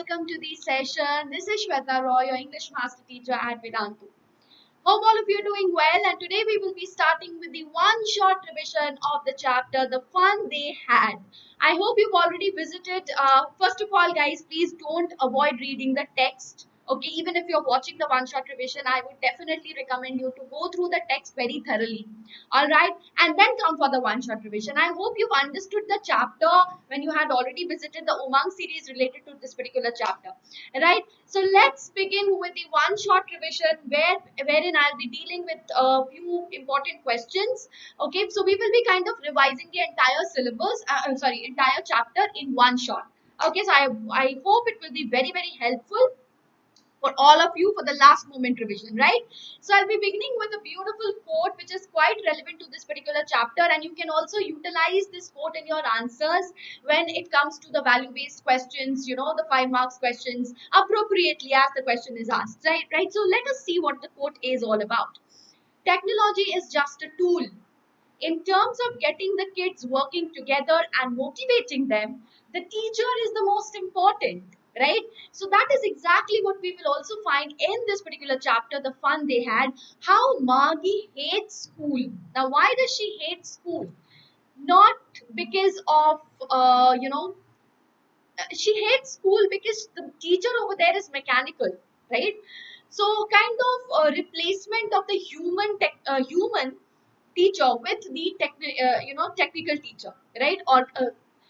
welcome to the session. This is Sweta Roy, your English Master Teacher at Vedantu. Hope all of you are doing well, and today we will be starting with the one short revision of the chapter, The Fun They Had. I hope you've already visited. First of all, guys, please don't avoid reading the text. Okay, even if you're watching the one shot revision, I would definitely recommend you to go through the text very thoroughly. All right, and then come for the one shot revision. I hope you've understood the chapter when you had already visited the Umang series related to this particular chapter. Right, so let's begin with the one short revision wherein I'll be dealing with a few important questions. Okay, so we will be kind of revising the entire syllabus, entire chapter in one shot. Okay, so I hope it will be very helpful for all of you for the last moment revision, right? So I'll be beginning with a beautiful quote which is quite relevant to this particular chapter, and you can also utilize this quote in your answers when it comes to the value-based questions, the 5 marks questions appropriately as the question is asked, right? So let us see what the quote is all about. Technology is just a tool. In terms of getting the kids working together and motivating them, the teacher is the most important, right? So that is exactly what we will also find in this particular chapter, The Fun They Had, how Margie hates school. Now, why does she hate school? Not because of, she hates school because the teacher over there is mechanical, right? So kind of a replacement of the human teacher with the technical teacher, right? Or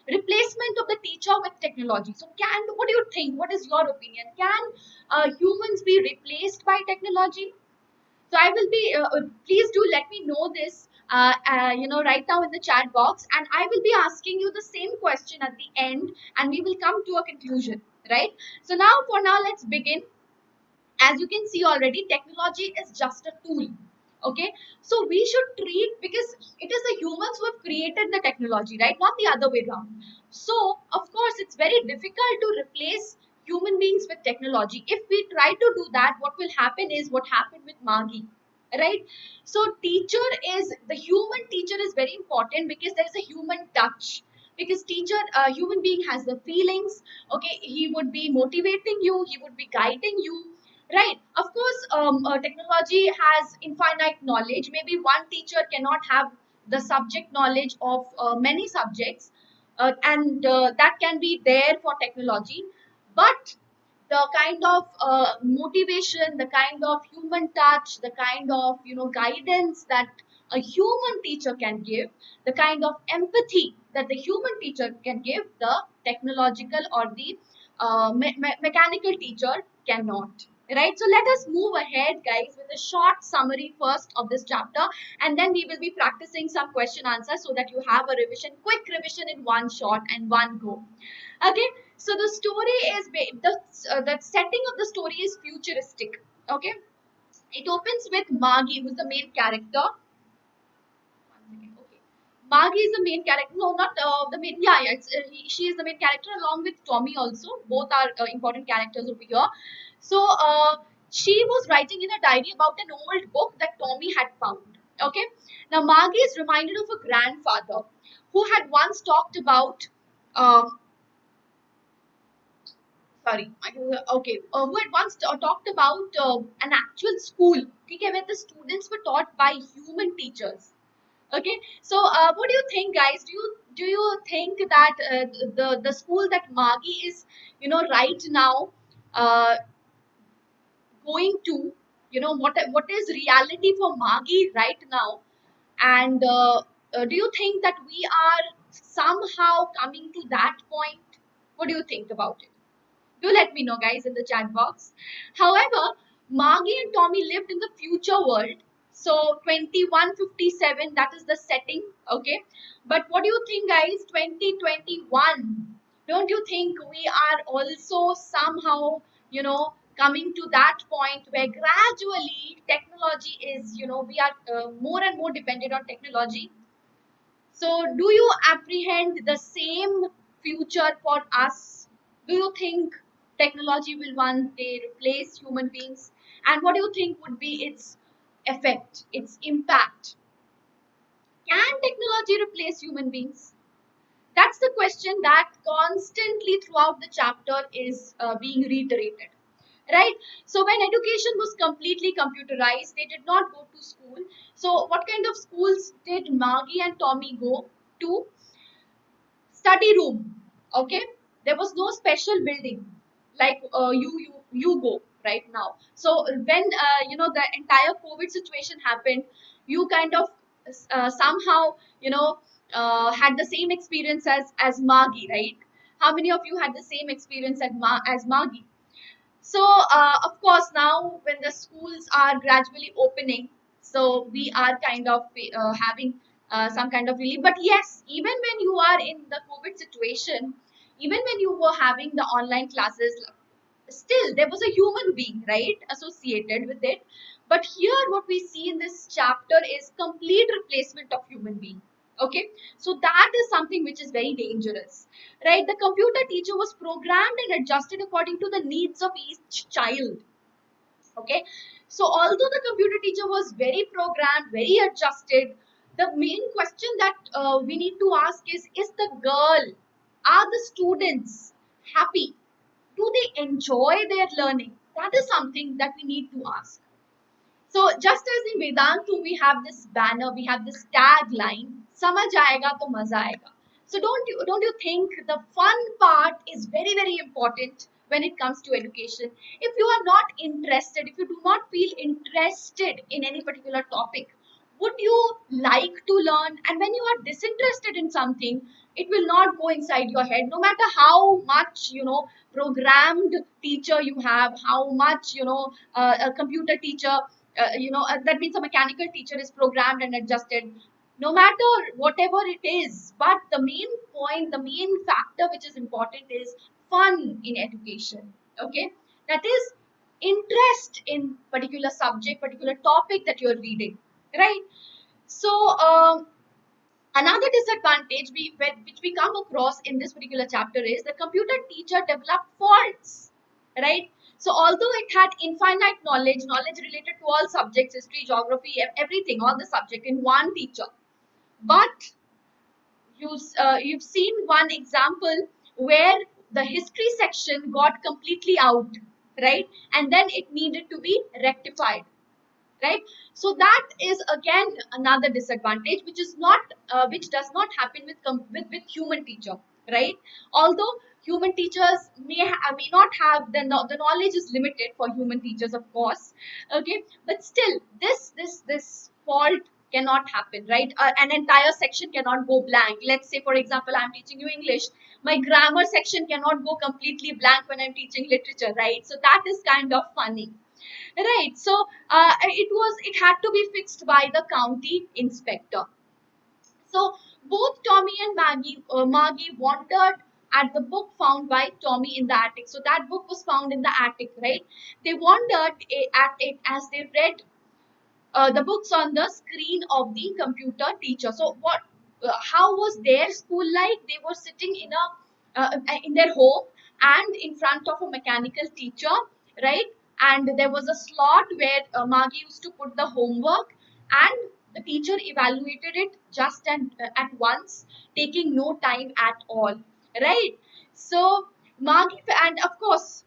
replacement of the teacher with technology. So what do you think? What is your opinion? Can humans be replaced by technology? So I will be, please do let me know this, right now in the chat box, and I will be asking you the same question at the end, and we will come to a conclusion, right? So now, let's begin. As you can see already, technology is just a tool. Okay, so we should treat, because it is the humans who have created the technology, right? Not the other way around. So of course it's very difficult to replace human beings with technology. If we try to do that, what will happen is what happened with Margie, right? So the human teacher is very important because there is a human touch, because teacher, human being has the feelings. Okay, he would be motivating you, he would be guiding you. Right. Of course, technology has infinite knowledge. Maybe one teacher cannot have the subject knowledge of many subjects, and that can be there for technology. But the kind of motivation, the kind of human touch, the kind of guidance that a human teacher can give, the kind of empathy that the human teacher can give, the technological or the mechanical teacher cannot. Right, so let us move ahead, guys, with a short summary first of this chapter, and then we will be practicing some question answers so that you have a quick revision in one shot and one go. Okay, so the story is the setting of the story is futuristic. Okay, it opens with Margie, who's the main character. Okay, Margie is the main character. No, not the main. Yeah, she is the main character along with Tommy also. Both are important characters over here. So she was writing in a diary about an old book that Tommy had found. Okay, now Margie is reminded of a grandfather who had once talked about. Who had once talked about an actual school, okay, where the students were taught by human teachers. Okay, so what do you think, guys? Do you think that the school that Margie is right now going to, what is reality for Margie right now, and do you think that we are somehow coming to that point? What do you think about it? Do let me know, guys, in the chat box. However, Margie and Tommy lived in the future world. So 2157, that is the setting. Okay. But what do you think, guys? 2021. Don't you think we are also somehow, coming to that point where gradually technology is, we are more and more dependent on technology? So do you apprehend the same future for us? Do you think technology will one day replace human beings? And what do you think would be its effect, its impact? Can technology replace human beings? That's the question that constantly throughout the chapter is being reiterated, right? So when education was completely computerized, they did not go to school. So what kind of schools did Margie and Tommy go to? Study room. Okay, there was no special building like you go right now. So when the entire COVID situation happened, you kind of somehow you know had the same experience as Margie, right? How many of you had the same experience as Margie? So, of course, now when the schools are gradually opening, so we are kind of having some kind of relief. But yes, even when you are in the COVID situation, even when you were having the online classes, still there was a human being, right, associated with it. But here, what we see in this chapter is complete replacement of human being. Okay, so that is something which is very dangerous, right? The computer teacher was programmed and adjusted according to the needs of each child. Okay, so although the computer teacher was very programmed, very adjusted, the main question that we need to ask is the girl, are the students happy? Do they enjoy their learning? That is something that we need to ask. So just as in Vedantu, we have this banner, we have this tagline, "Samajh aayega to maza aayega." So don't you think the fun part is very very important when it comes to education? If you are not interested, if you do not feel interested in any particular topic, would you like to learn? And when you are disinterested in something, it will not go inside your head, no matter how much programmed teacher you have, how much a computer teacher, that means a mechanical teacher is programmed and adjusted, no matter whatever it is. But the main point, the main factor which is important is fun in education. Okay, that is interest in particular subject, particular topic that you're reading, right? So another disadvantage which we come across in this particular chapter is the computer teacher developed faults, right? So although it had infinite knowledge related to all subjects, history, geography, everything, all the subject in one teacher, but you've seen one example where the history section got completely out, right? And then it needed to be rectified, right? So that is again another disadvantage which is not which does not happen with human teacher, right? Although human teachers may not have the knowledge is limited for human teachers, of course. Okay, but still this fault cannot happen, right? An entire section cannot go blank. Let's say for example I'm teaching you English, my grammar section cannot go completely blank when I'm teaching literature, right? So that is kind of funny. Right. So it had to be fixed by the county inspector. So both Tommy and Margie wondered at the book found by Tommy in the attic. So that book was found in the attic, right? They wondered at it as they read the books on the screen of the computer teacher. So how was their school like? They were sitting in their home and in front of a mechanical teacher, right? And there was a slot where Margie used to put the homework, and the teacher evaluated it just at once, taking no time at all, right? So Margie, and of course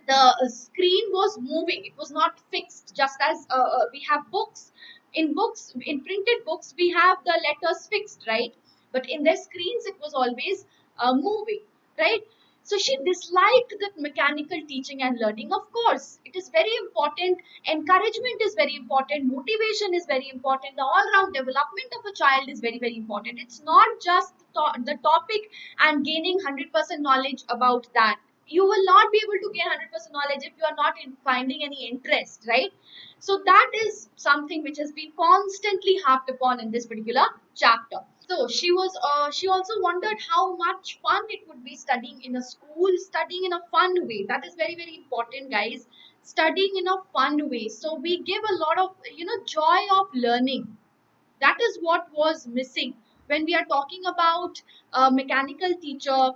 the screen was moving, it was not fixed, just as we have books. In printed books we have the letters fixed, right? But in their screens it was always moving, right? So she disliked that mechanical teaching and learning. Of course it is very important, encouragement is very important, motivation is very important, the all round development of a child is very very important. It's not just the topic and gaining 100% knowledge about that. You will not be able to gain 100% knowledge if you are not finding any interest, right? So that is something which has been constantly harped upon in this particular chapter. So she also wondered how much fun it would be studying in a school, studying in a fun way. That is very very important, guys. Studying in a fun way, so we give a lot of joy of learning. That is what was missing when we are talking about a mechanical teacher.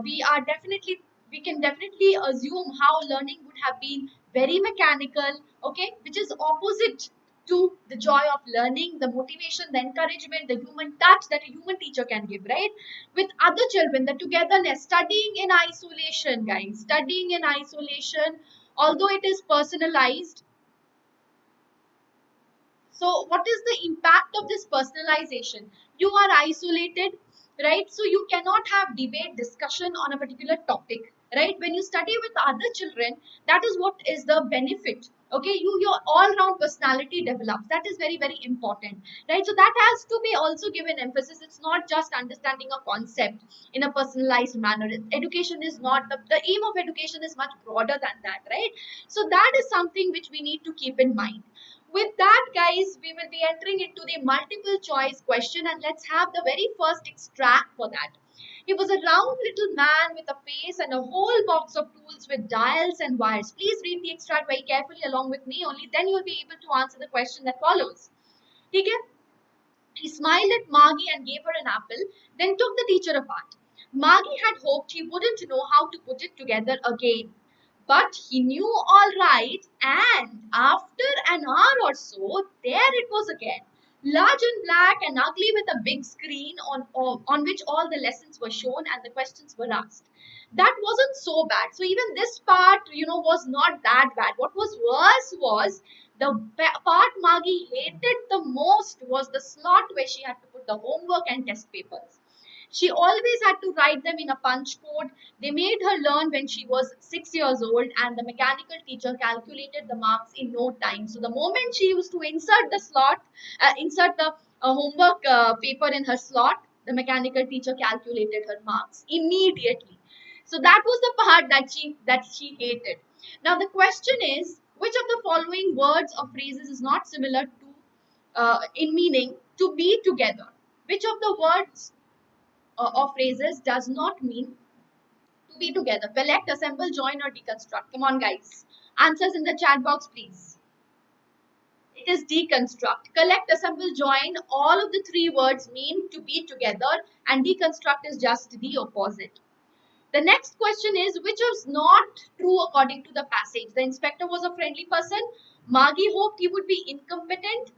We can definitely assume how learning would have been very mechanical, okay, which is opposite to the joy of learning, the motivation, the encouragement, the human touch that a human teacher can give, right? With other children, the togetherness, studying in isolation, guys, studying in isolation, although it is personalized. So, what is the impact of this personalization? You are isolated, right? So, you cannot have debate, discussion on a particular topic, right? When you study with other children, that is what is the benefit. Okay, your all-round personality develops. That is very, very important, right? So that has to be also given emphasis. It's not just understanding a concept in a personalized manner. Education is not the aim of education is much broader than that, right? So that is something which we need to keep in mind. With that, guys, we will be entering into the multiple choice question, and let's have the very first extract for that. He was a round little man with a face and a whole box of tools with dials and wires. Please read the extract very carefully along with me, only then you'll be able to answer the question that follows. Okay? He smiled at Margie and gave her an apple, then took the teacher apart. Margie had hoped he wouldn't know how to put it together again. But he knew all right, and after an hour or so, there it was again. Large and black and ugly with a big screen on which all the lessons were shown and the questions were asked. That wasn't so bad. So even this part, was not that bad. What was worse was the part Margie hated the most was the slot where she had to put the homework and test papers. She always had to write them in a punch code. They made her learn when she was 6 years old, and the mechanical teacher calculated the marks in no time. So the moment she used to insert the homework paper in her slot, the mechanical teacher calculated her marks immediately. So that was the part that she hated. Now the question is, which of the following words or phrases is not similar to in meaning to be together? Which of the words or phrases does not mean to be together? Collect, assemble, join, or deconstruct. Come on, guys. Answers in the chat box, please. It is deconstruct. Collect, assemble, join. All of the three words mean to be together, and deconstruct is just the opposite. The next question is, which is not true according to the passage? The inspector was a friendly person. Margie hoped he would be incompetent.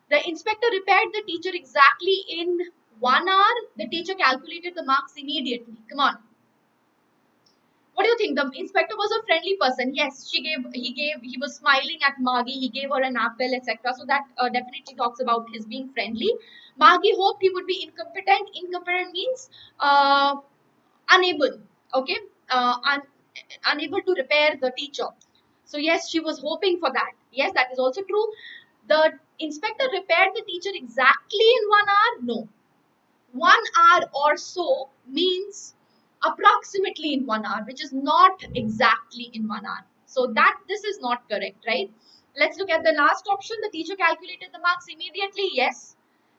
The inspector repaired the teacher exactly in 1 hour. The teacher calculated the marks immediately. Come on. What do you think? The inspector was a friendly person. Yes, he was smiling at Margie. He gave her an apple, etc. So that definitely talks about his being friendly. Margie hoped he would be incompetent. Incompetent means unable. Okay, unable to repair the teacher. So yes, she was hoping for that. Yes, that is also true. The inspector repaired the teacher exactly in 1 hour. No, 1 hour or so means approximately in 1 hour, which is not exactly in 1 hour. So this is not correct, right? Let's look at the last option. The teacher calculated the marks immediately. Yes,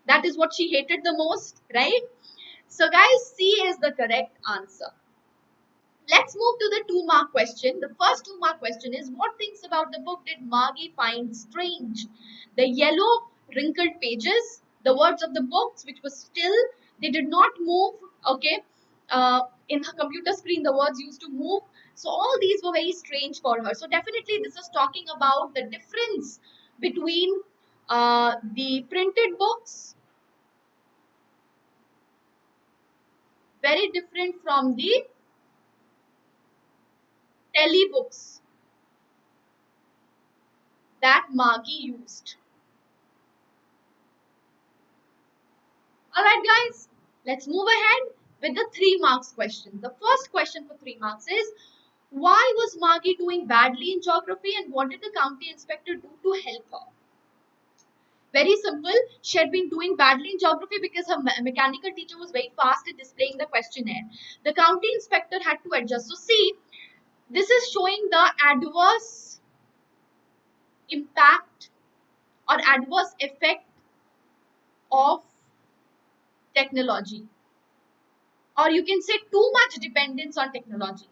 that is what she hated the most, right? So guys, C is the correct answer. Let's move to the 2-mark question. The first 2-mark question is, what things about the book did Margie find strange? The yellow wrinkled pages, the words of the books which were still, they did not move, okay? In her computer screen, the words used to move. So all these were very strange for her. So definitely this is talking about the difference between the printed books, very different from the telebooks that Margie used. Alright guys, let's move ahead with the 3 marks question. The first question for 3 marks is, why was Margie doing badly in geography and what did the county inspector do to help her? Very simple, she had been doing badly in geography because her mechanical teacher was very fast at displaying the questionnaire. The county inspector had to adjust. So see, this is showing the adverse impact or adverse effect of technology, or you can say too much dependence on technology,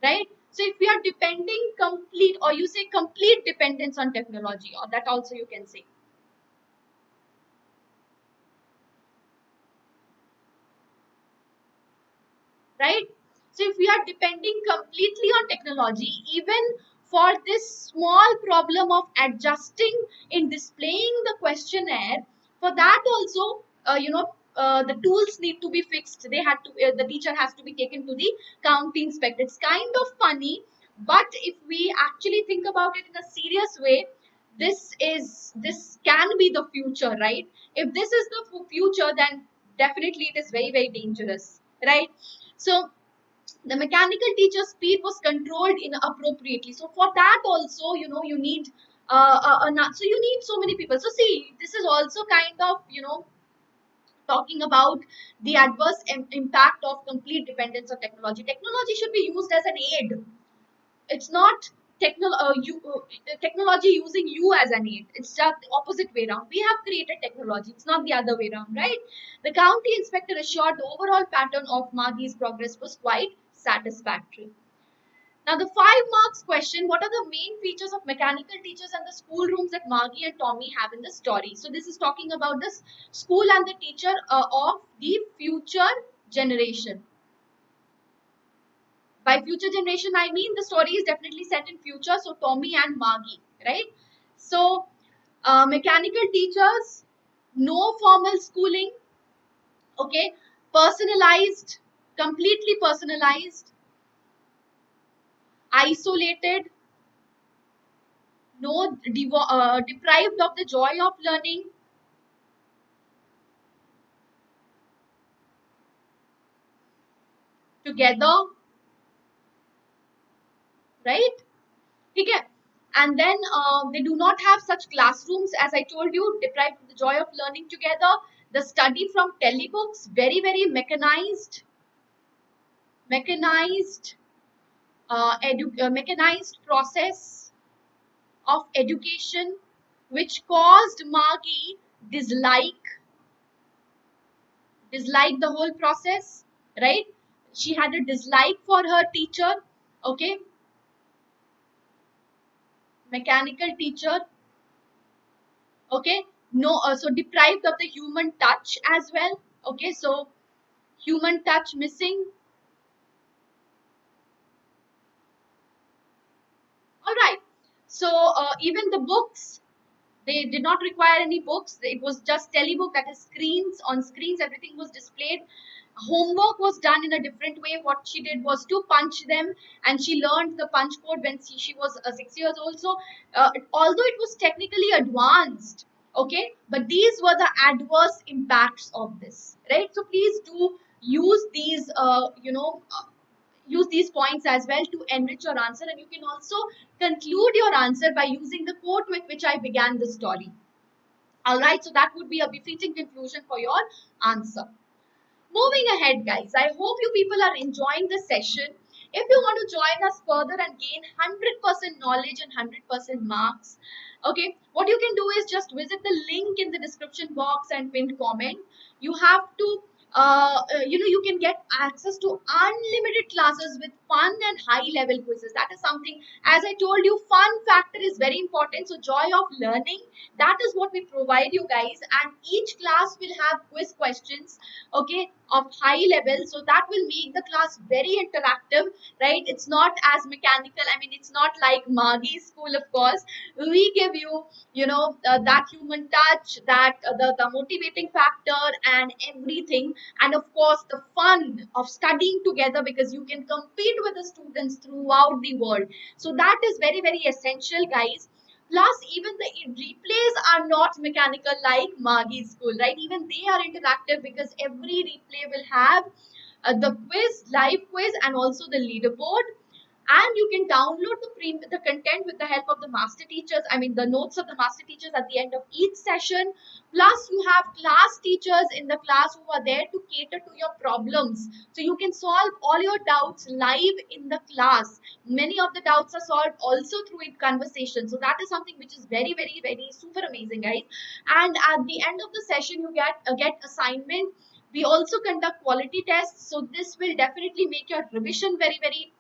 right? So if we are depending complete, or you say complete dependence on technology, or that also you can say, right? So if we are depending completely on technology, even for this small problem of adjusting in displaying the questionnaire, for that also, the tools need to be fixed. They had to, the teacher has to be taken to the county inspector. It's kind of funny, but if we actually think about it in a serious way, this can be the future, right? If this is the future, then definitely it is very, very dangerous, right? So the mechanical teacher speed was controlled inappropriately. So for that also, you need so you need so many people. So see, this is also kind of, talking about the adverse impact of complete dependence on technology. Technology should be used as an aid. It's not technology using you as an aid. It's just the opposite way around. We have created technology. It's not the other way around, right? The county inspector assured the overall pattern of Magi's progress was quite satisfactory. Now, the 5 marks question: what are the main features of mechanical teachers and the schoolrooms that Margie and Tommy have in the story? So, this is talking about this school and the teacher of the future generation. By future generation, I mean the story is definitely set in future. So, Tommy and Margie, right? So, mechanical teachers, no formal schooling, okay, personalized, completely personalized, isolated, no deprived of the joy of learning, together, right? Okay. And then they do not have such classrooms, as I told you, deprived of the joy of learning together. The study from telebooks, very, very mechanized mechanized process of education, which caused Margie dislike the whole process, right? She had a dislike for her teacher, okay? Mechanical teacher, okay? No, so deprived of the human touch as well, okay? So human touch missing. All right. So even the books, they did not require any books. It was just telebook, that is screens. On screens, everything was displayed. Homework was done in a different way. What she did was to punch them, and she learned the punch code when she was 6 years old. So, although it was technically advanced, okay, but these were the adverse impacts of this, right? So, please do use these, use these points as well to enrich your answer, and you can also conclude your answer by using the quote with which I began the story. All right, so that would be a befitting conclusion for your answer. Moving ahead, guys, I hope you people are enjoying the session. If you want to join us further and gain 100% knowledge and 100% marks, okay, what you can do is just visit the link in the description box and pinned comment. You have to you can get access to unlimited classes with fun and high level quizzes. That is something, as I told you, fun factor is very important. So joy of learning, that is what we provide you guys, and each class will have quiz questions, okay, of high level. So that will make the class very interactive, right? It's not as mechanical. I mean, it's not like Margie's school, of course. We give you, that human touch, that the motivating factor and everything, and of course the fun of studying together, because you can compete with the students throughout the world. So that is very, very essential, guys. Plus, even the replays are not mechanical like Margie's school, right? Even they are interactive, because every replay will have the quiz, live quiz, and also the leaderboard. And you can download the content with the help of the master teachers. I mean, the notes of the master teachers at the end of each session. Plus, you have class teachers in the class who are there to cater to your problems. So you can solve all your doubts live in the class. Many of the doubts are solved also through a conversation. So that is something which is very, very, very super amazing, guys. And at the end of the session, you get assignment. We also conduct quality tests. So this will definitely make your revision very, very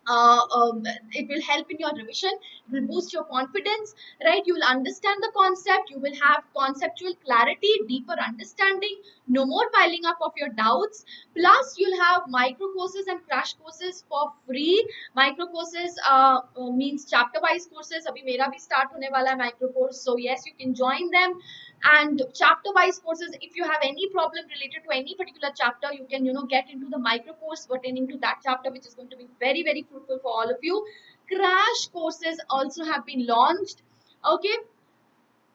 it will help in your revision, it will boost your confidence, right? You will understand the concept, you will have conceptual clarity, deeper understanding, no more piling up of your doubts. Plus you'll have micro courses and crash courses for free. Micro courses means chapter wise courses. Abhi mera bhi start hone wala hai micro course, so yes, you can join them. And chapter wise courses, if you have any problem related to any particular chapter, you can get into the micro course pertaining to that chapter, which is going to be very very fruitful for all of you. Crash courses also have been launched, okay?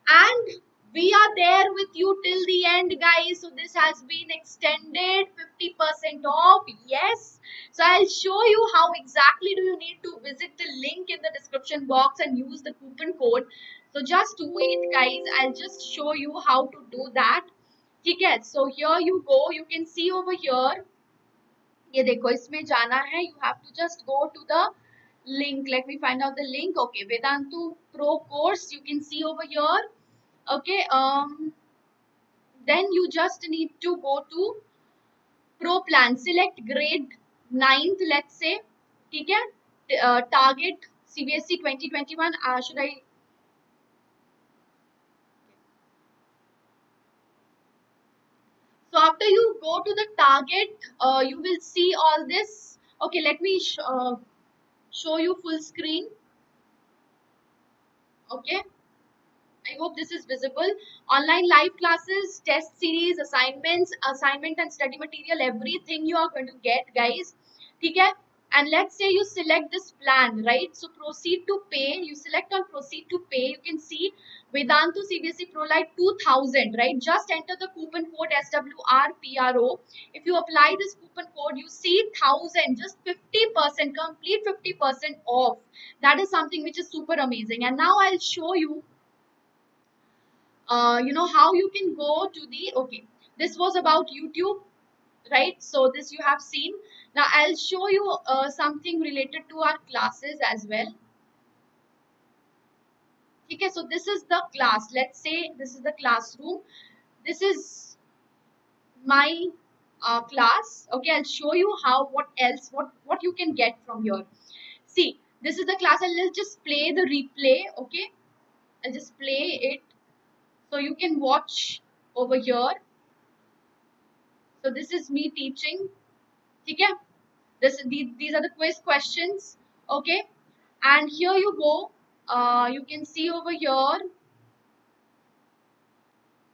And we are there with you till the end, guys. So this has been extended 50% off, yes. So I'll show you how exactly do you need to visit the link in the description box and use the coupon code. So just wait, guys, I'll just show you how to do that. Okay, so here you go, you can see over here, ये देखो इसमें जाना है, you have to just go to the link. Let me find out the link. Okay, Vedantu Pro course, you can see over here. Okay, then you just need to go to Pro plan, select grade 9th, let's say, ठीक है, target CBSE 2021, should I, so after you go to the target, you will see all this. Okay, let me show you full screen. Okay, I hope this is visible. Online live classes, test series, assignments, assignment and study material, everything you are going to get, guys. Okay? And let's say you select this plan, right? So proceed to pay. You select on proceed to pay. You can see Vedantu CBSE Pro Lite 2000, right? Just enter the coupon code SWRPRO. If you apply this coupon code, you see 1000, just 50%, complete 50% off. That is something which is super amazing. And now I'll show you how you can go to the, okay, this was about YouTube, right? So this you have seen. Now I'll show you something related to our classes as well. Okay, so this is the class, let's say this is the classroom, this is my class. Okay, I'll show you how, what else, what you can get from here. See, this is the class, and let's just play the replay. Okay, I'll just play it so you can watch over here. So this is me teaching. Okay, these are the quiz questions. Okay, and here you go. You can see over here.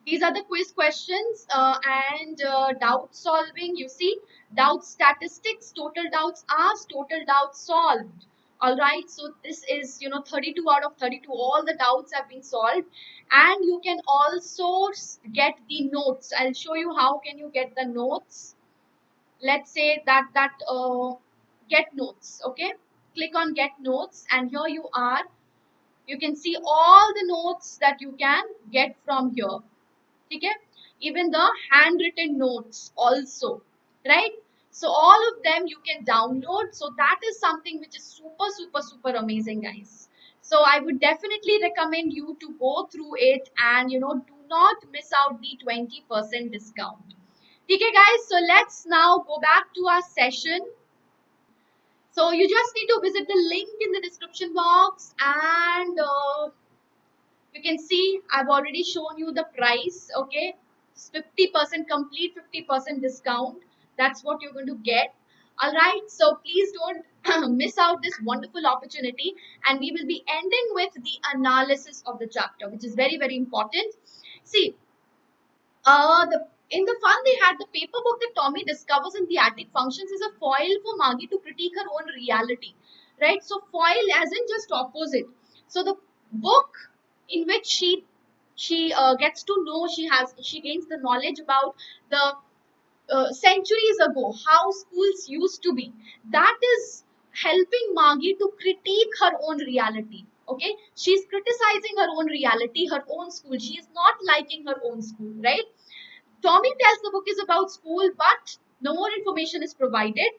These are the quiz questions and doubt solving. You see, doubt statistics, total doubts asked, total doubts solved. All right, so this is 32 out of 32. All the doubts have been solved, and you can also get the notes. I'll show you how can you get the notes. Let's say that get notes. Okay, click on get notes, and here you are. You can see all the notes that you can get from here. Okay, even the handwritten notes also, right? So all of them you can download. So that is something which is super amazing, guys. So I would definitely recommend you to go through it, and do not miss out the 20% discount. Okay, guys, so let's now go back to our session. So you just need to visit the link in the description box, and you can see I've already shown you the price. Okay, 50% complete, 50% discount. That's what you're going to get. All right, so please don't miss out this wonderful opportunity, and we will be ending with the analysis of the chapter, which is very important. See, in the fun they had, the paper book that Tommy discovers in the attic functions is a foil for Maggie to critique her own reality, right? So foil as in just opposite. So the book in which she gets to know, she gains the knowledge about the centuries ago how schools used to be. That is helping Maggie to critique her own reality. Okay, she's criticizing her own reality, her own school. She is not liking her own school, right? Tommy tells the book is about school, but no more information is provided.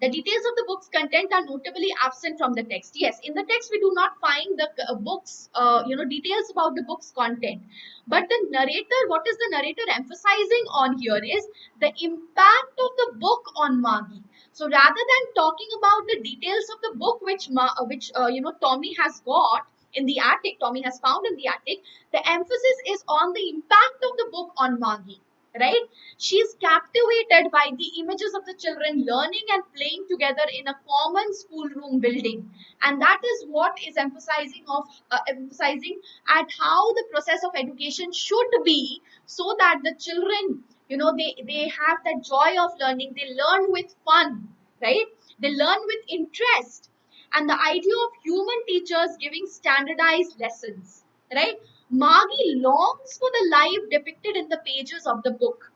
The details of the book's content are notably absent from the text. Yes, in the text we do not find the details about the book's content. But the narrator, what is the narrator emphasizing on here is the impact of the book on Maggie. So rather than talking about the details of the book which Tommy has got in the attic, Tommy has found in the attic, the emphasis is on the impact of the book on Maggie. Right? She is captivated by the images of the children learning and playing together in a common schoolroom building, and that is what is emphasizing at how the process of education should be, so that the children, they have that joy of learning. They learn with fun, right? They learn with interest, and the idea of human teachers giving standardized lessons, right? Margie longs for the life depicted in the pages of the book.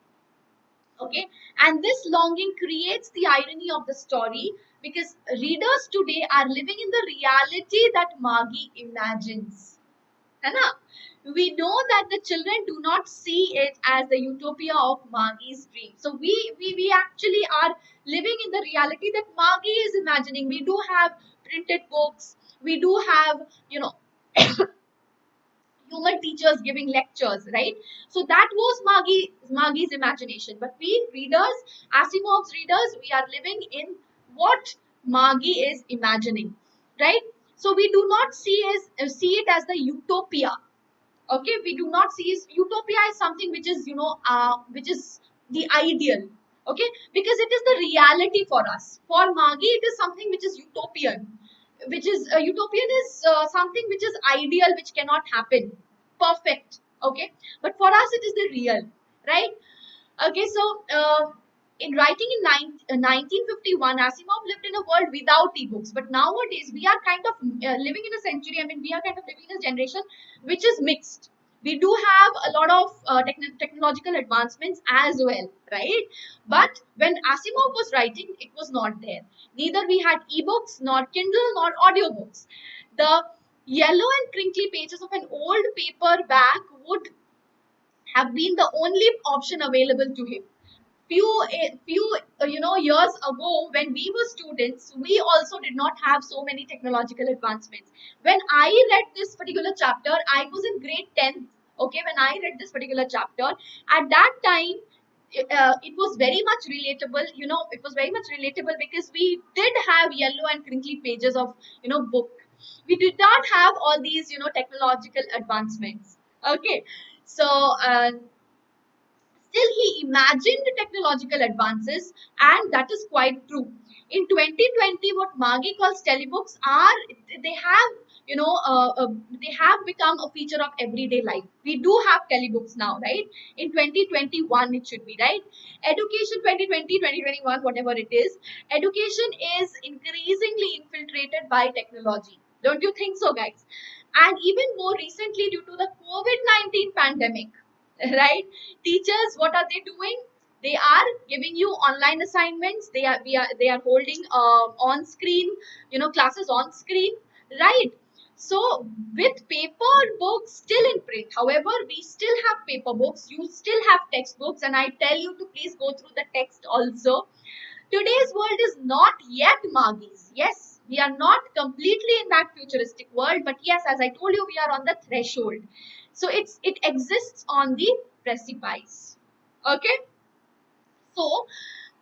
Okay, and this longing creates the irony of the story, because readers today are living in the reality that Margie imagines. है ना? We know that the children do not see it as the utopia of Margie's dream. So we actually are living in the reality that Margie is imagining. We do have printed books. We do have, human teachers giving lectures, right? So that was Margie's imagination. But we readers, Asimov's readers, we are living in what Margie is imagining, right? So we do not see it as the utopia. Okay, we do not see utopia is something which is which is the ideal. Okay, because it is the reality for us. For Margie, it is something which is utopian, which is utopian is something which is ideal, which cannot happen, perfect. Okay, but for us it is the real, right? Okay, so in writing in 1951, Asimov lived in a world without ebooks. But nowadays, we are kind of living in a century. I mean, we are kind of living in a generation which is mixed. We do have a lot of technological advancements as well, right? But when Asimov was writing, it was not there. Neither we had ebooks, nor Kindle, nor audiobooks. The yellow and crinkly pages of an old paperback would have been the only option available to him. Few years ago, when we were students, we also did not have so many technological advancements. When I read this particular chapter, I was in grade 10th. Okay, when I read this particular chapter, at that time, it was very much relatable. It was very much relatable because we did have yellow and crinkly pages of book. We did not have all these technological advancements. Okay, so still, he imagined technological advances, and that is quite true. In 2020, what Margie calls telebooks are, they have, they have become a feature of everyday life. We do have telebooks now, right? In 2021, it should be, right? Education 2020, 2021, whatever it is, education is increasingly infiltrated by technology. Don't you think so, guys? And even more recently, due to the COVID-19 pandemic, right? Teachers, what are they doing? They are giving you online assignments. They are holding on screen, classes on screen, right? So with paper books still in print, however, we still have paper books. You still have textbooks, and I tell you to please go through the text also. Today's world is not yet Margie's. Yes, we are not completely in that futuristic world, but yes, as I told you, we are on the threshold. So it exists on the precipice. Okay. So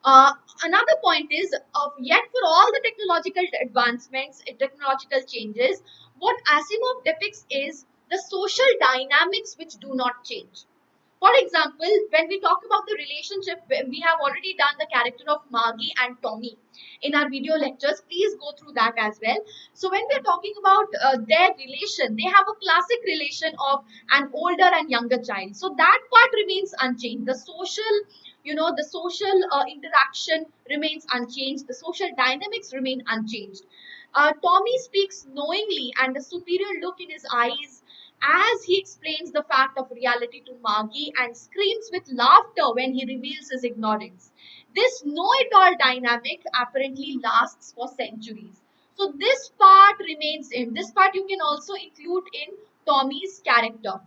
another point is, yet for all the technological advancements, technological changes, what Asimov depicts is the social dynamics which do not change. For example, when we talk about the relationship, we have already done the character of Margie and Tommy in our video lectures. Please go through that as well. So when we are talking about their relation, they have a classic relation of an older and younger child. So that part remains unchanged. The social, interaction remains unchanged. The social dynamics remain unchanged. Tommy speaks knowingly, and a superior look in his eyes as he explains the fact of reality to Margie, and screams with laughter when he reveals his ignorance. This know-it-all dynamic apparently lasts for centuries. So this part remains in. This part you can also include in Tommy's character.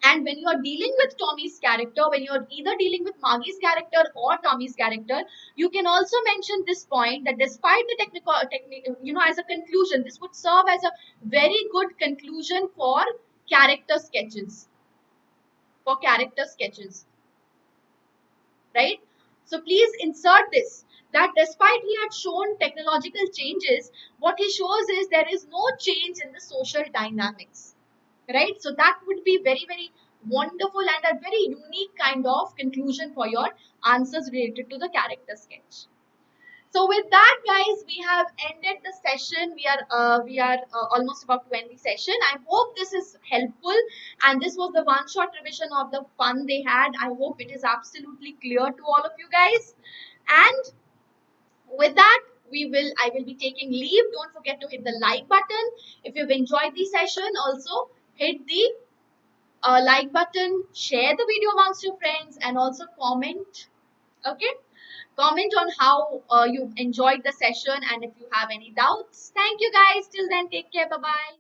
And when you are dealing with Tommy's character, when you're either dealing with Maggie's character or Tommy's character, you can also mention this point that despite the as a conclusion, this would serve as a very good conclusion for character sketches. For character sketches, right? So please insert this, that despite he had shown technological changes, what he shows is there is no change in the social dynamics, right? So that would be very, very wonderful and a very unique kind of conclusion for your answers related to the character sketch. So with that, guys, we have ended the session. We are almost about to end the session. I hope this is helpful, and this was the one shot revision of the fun they had. I hope it is absolutely clear to all of you guys. And with that, I will be taking leave. Don't forget to hit the like button if you've enjoyed the session. Also hit the like button, share the video amongst your friends, and also comment. Okay, comment on how you enjoyed the session and if you have any doubts. Thank you guys. Till then, take care. Bye bye.